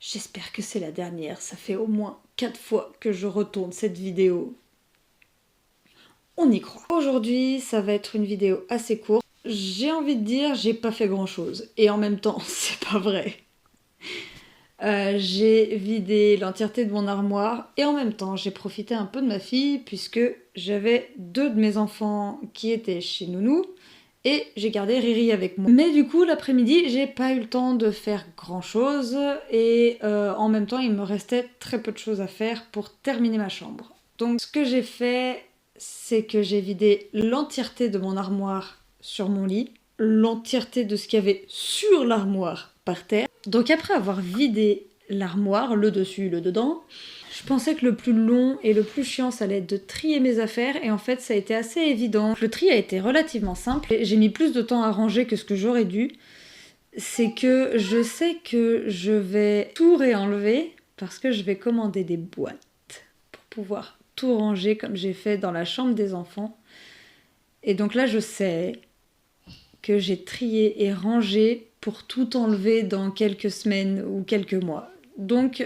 J'espère que c'est la dernière, ça fait au moins 4 fois que je retourne cette vidéo. On y croit. Aujourd'hui, ça va être une vidéo assez courte. J'ai envie de dire, j'ai pas fait grand chose. Et en même temps, c'est pas vrai. J'ai vidé l'entièreté de mon armoire et en même temps, j'ai profité un peu de ma fille puisque j'avais 2 de mes enfants qui étaient chez Nounou et j'ai gardé Riri avec moi. Mais du coup, l'après-midi, j'ai pas eu le temps de faire grand-chose et en même temps, il me restait très peu de choses à faire pour terminer ma chambre. Donc ce que j'ai fait, c'est que j'ai vidé l'entièreté de mon armoire sur mon lit, l'entièreté de ce qu'il y avait sur l'armoire par terre. Donc après avoir vidé l'armoire, le dessus, le dedans, je pensais que le plus long et le plus chiant, ça allait être de trier mes affaires, et en fait ça a été assez évident. Le tri a été relativement simple, j'ai mis plus de temps à ranger que ce que j'aurais dû. C'est que je sais que je vais tout réenlever, parce que je vais commander des boîtes pour pouvoir tout ranger comme j'ai fait dans la chambre des enfants. Et donc là je sais que j'ai trié et rangé pour tout enlever dans quelques semaines ou quelques mois. Donc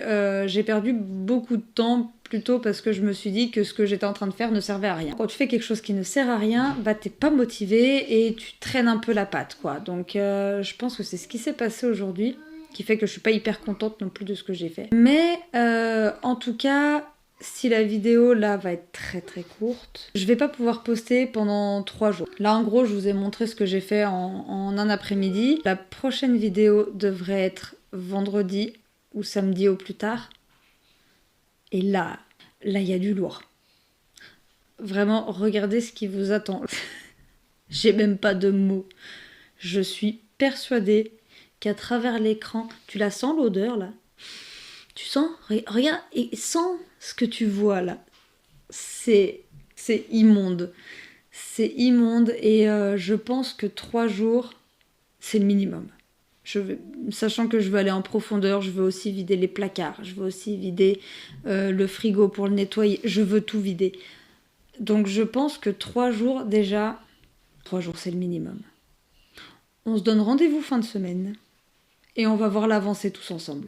j'ai perdu beaucoup de temps plutôt parce que je me suis dit que ce que j'étais en train de faire ne servait à rien. Quand tu fais quelque chose qui ne sert à rien, bah t'es pas motivé et tu traînes un peu la patte, quoi. Donc je pense que c'est ce qui s'est passé aujourd'hui, qui fait que je suis pas hyper contente non plus de ce que j'ai fait. Mais en tout cas, si la vidéo là va être très très courte, je vais pas pouvoir poster pendant 3 jours. Là en gros je vous ai montré ce que j'ai fait en un après-midi. La prochaine vidéo devrait être vendredi ou samedi au plus tard. Et là il y a du lourd. Vraiment, regardez ce qui vous attend. J'ai même pas de mots. Je suis persuadée qu'à travers l'écran, tu la sens l'odeur là? Tu sens? Regarde et sens ce que tu vois là. C'est immonde. C'est immonde et je pense que 3 jours, c'est le minimum. Sachant que je veux aller en profondeur, je veux aussi vider les placards, je veux aussi vider le frigo pour le nettoyer, je veux tout vider. Donc je pense que 3 jours déjà, 3 jours c'est le minimum. On se donne rendez-vous fin de semaine et on va voir l'avancée tous ensemble.